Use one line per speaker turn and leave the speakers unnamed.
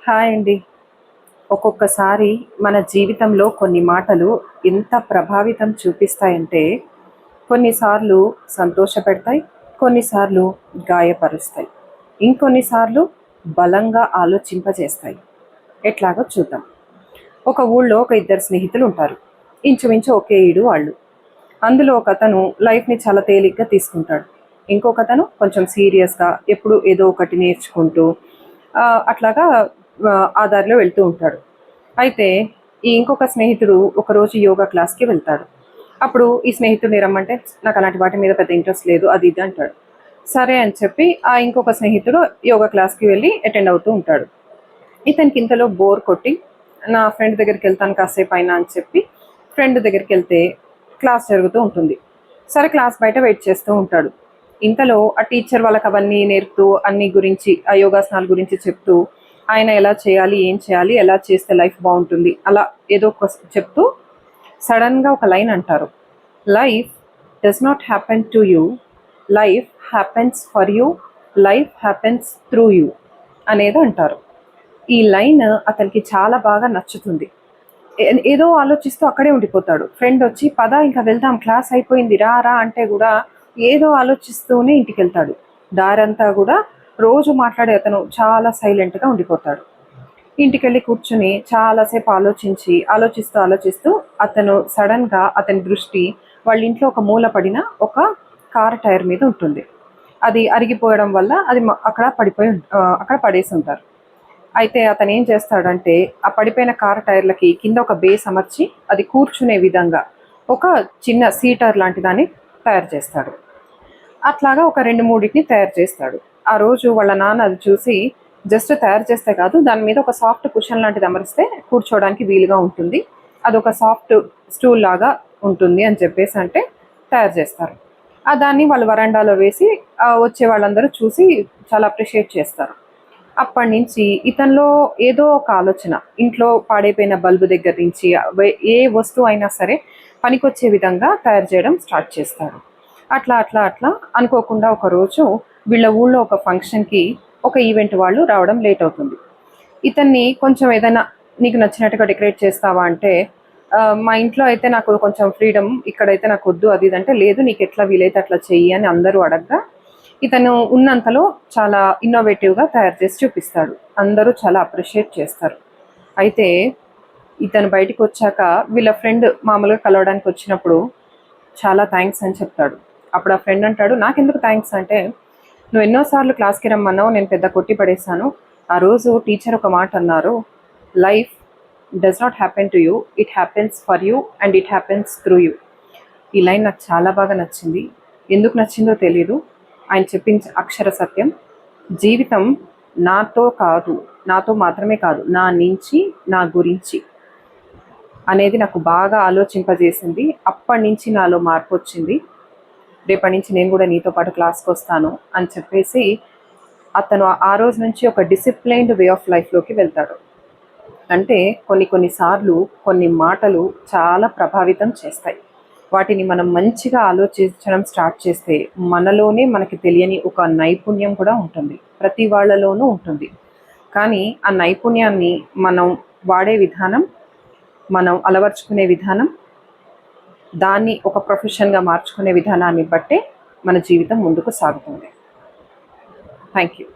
Hi అండి. ఒక్కొక్కసారి మన జీవితంలో కొన్ని మాటలు ఎంత ప్రభావితం చూపిస్తాయంటే, కొన్నిసార్లు సంతోషపెడతాయి, కొన్నిసార్లు గాయపరుస్తాయి, ఇంకొన్నిసార్లు బలంగా ఆలోచింపజేస్తాయి. ఎట్లాగో చూద్దాం. ఒక ఊళ్ళో ఒక ఇద్దరు స్నేహితులు ఉంటారు. ఇంచుమించు ఒకే ఈడు వాళ్ళు. అందులో ఒకతను లైఫ్ని చాలా తేలిగ్గా తీసుకుంటాడు. ఇంకొకతను కొంచెం సీరియస్గా ఎప్పుడు ఏదో ఒకటి నేర్చుకుంటూ అట్లాగా ఆ దారిలో వెళ్తూ ఉంటాడు. అయితే ఈ ఇంకొక స్నేహితుడు ఒకరోజు యోగా క్లాస్కి వెళ్తాడు. అప్పుడు ఈ స్నేహితుడిని రమ్మంటే, నాకు అలాంటి వాటి మీద పెద్ద ఇంట్రెస్ట్ లేదు, అది ఇది అంటాడు. సరే అని చెప్పి ఆ ఇంకొక స్నేహితుడు యోగా క్లాస్కి వెళ్ళి అటెండ్ అవుతూ ఉంటాడు. ఇతనికి ఇంతలో బోర్ కొట్టి, నా ఫ్రెండ్ దగ్గరికి వెళ్తాను కాసేపు అయినా అని చెప్పి ఫ్రెండ్ దగ్గరికి వెళ్తే క్లాస్ జరుగుతూ ఉంటుంది. సరే క్లాస్ బయట వెయిట్ చేస్తూ ఉంటాడు. ఇంతలో ఆ టీచర్ వాళ్ళకి అవన్నీ నేర్పుతూ అన్ని గురించి ఆ యోగాసనాల గురించి చెప్తూ ఆయన ఎలా చేయాలి, ఏం చేయాలి, ఎలా చేస్తే లైఫ్ బాగుంటుంది, అలా ఏదో ఒక చెప్తూ సడన్గా ఒక లైన్ అంటారు. Life does not happen to you, life happens for you, life happens through you అనేది అంటారు. ఈ లైన్ అతనికి చాలా బాగా నచ్చుతుంది. ఏదో ఆలోచిస్తూ అక్కడే ఉండిపోతాడు. ఫ్రెండ్ వచ్చి పద ఇంకా వెళ్దాం, క్లాస్ అయిపోయింది, రా రా అంటే కూడా ఏదో ఆలోచిస్తూనే ఇంటికి వెళ్తాడు. దారంతా కూడా రోజు మాట్లాడే అతను చాలా సైలెంట్గా ఉండిపోతాడు. ఇంటికి వెళ్ళి కూర్చుని చాలాసేపు ఆలోచిస్తూ అతను సడన్గా అతని దృష్టి వాళ్ళ ఇంట్లో ఒక మూల పడిన ఒక కార్ టైర్ మీద ఉంటుంది. అది అరిగిపోవడం వల్ల అది అక్కడ పడేసి ఉంటారు. అయితే అతను ఏం చేస్తాడంటే ఆ పడిపోయిన కార్ టైర్లకి కింద ఒక బేస్ అమర్చి అది కూర్చునే విధంగా ఒక చిన్న సీటర్ లాంటి దాన్ని తయారు చేస్తాడు. అట్లాగా ఒక 2-3 తయారు చేస్తాడు. ఆ రోజు వాళ్ళ నాన్న అది చూసి, జస్ట్ తయారు చేస్తే కాదు, దాని మీద ఒక సాఫ్ట్ కుషన్ లాంటిది అమరిస్తే కూర్చోవడానికి వీలుగా ఉంటుంది, అదొక సాఫ్ట్ స్టూల్ లాగా ఉంటుంది అని చెప్పేసి అంటే తయారు చేస్తారు. దాన్ని వాళ్ళు వరండాలో వేసి వచ్చే వాళ్ళందరూ చూసి చాలా అప్రిషియేట్ చేస్తారు. అప్పటి నుంచి ఇతనిలో ఏదో ఒక ఆలోచన, ఇంట్లో పాడైపోయిన బల్బు దగ్గర నుంచి ఏ వస్తువు అయినా సరే పనికొచ్చే విధంగా తయారు చేయడం స్టార్ట్ చేస్తాడు. అట్లా అట్లా అట్లా అనుకోకుండా ఒకరోజు వీళ్ళ ఊళ్ళో ఒక ఫంక్షన్కి ఒక ఈవెంట్ వాళ్ళు రావడం లేట్ అవుతుంది. ఇతన్ని కొంచెం ఏదైనా నీకు నచ్చినట్టుగా డెకరేట్ చేస్తావా అంటే, మా ఇంట్లో అయితే నాకు కొంచెం ఫ్రీడమ్, ఇక్కడైతే నాకు వద్దు అది ఇదంటే, లేదు నీకు ఎట్లా వీలైతే అట్లా చెయ్యి అని అందరూ అడగగా ఇతను ఉన్నంతలో చాలా ఇన్నోవేటివ్గా తయారు చేసి చూపిస్తాడు. అందరూ చాలా అప్రిషియేట్ చేస్తారు. అయితే ఇతను బయటికి వచ్చాక వీళ్ళ ఫ్రెండ్ మామూలుగా కలవడానికి వచ్చినప్పుడు చాలా థ్యాంక్స్ అని చెప్తాడు. అప్పుడు ఆ ఫ్రెండ్ అంటాడు, నాకెందుకు థ్యాంక్స్ అంటే, నువ్వు ఎన్నోసార్లు క్లాస్కి రమ్మన్నావు, నేను పెద్ద కొట్టి పడేశాను. ఆ రోజు టీచర్ ఒక మాట అన్నారు, life does not happen to you, it happens for you and it happens through you. ఈ లైన్ నాకు చాలా బాగా నచ్చింది. ఎందుకు నచ్చిందో తెలీదు. ఆయన చెప్పించే అక్షర సత్యం. జీవితం నాతో మాత్రమే కాదు, నా నుంచి, నా గురించి అనేది నాకు బాగా ఆలోచింపజేసింది. అప్పటి నుంచి నాలో మార్పు వచ్చింది. రేపటి నుంచి నేను కూడా నీతో పాటు క్లాస్కి వస్తాను అని చెప్పేసి అతను ఆ రోజు నుంచి ఒక డిసిప్లైన్డ్ వే ఆఫ్ లైఫ్లోకి వెళ్తాడు. అంటే కొన్నిసార్లు కొన్ని మాటలు చాలా ప్రభావితం చేస్తాయి. వాటిని మనం మంచిగా ఆలోచించడం స్టార్ట్ చేస్తే మనలోనే మనకి తెలియని ఒక నైపుణ్యం కూడా ఉంటుంది. ప్రతి వాళ్ళలోనూ ఉంటుంది. కానీ ఆ నైపుణ్యాన్ని మనం వాడే విధానం, మనం అలవర్చుకునే విధానం, దాన్ని ఒక ప్రొఫెషన్గా మార్చుకునే విధానాన్ని బట్టే మన జీవితం ముందుకు సాగుతుంది. Thank you.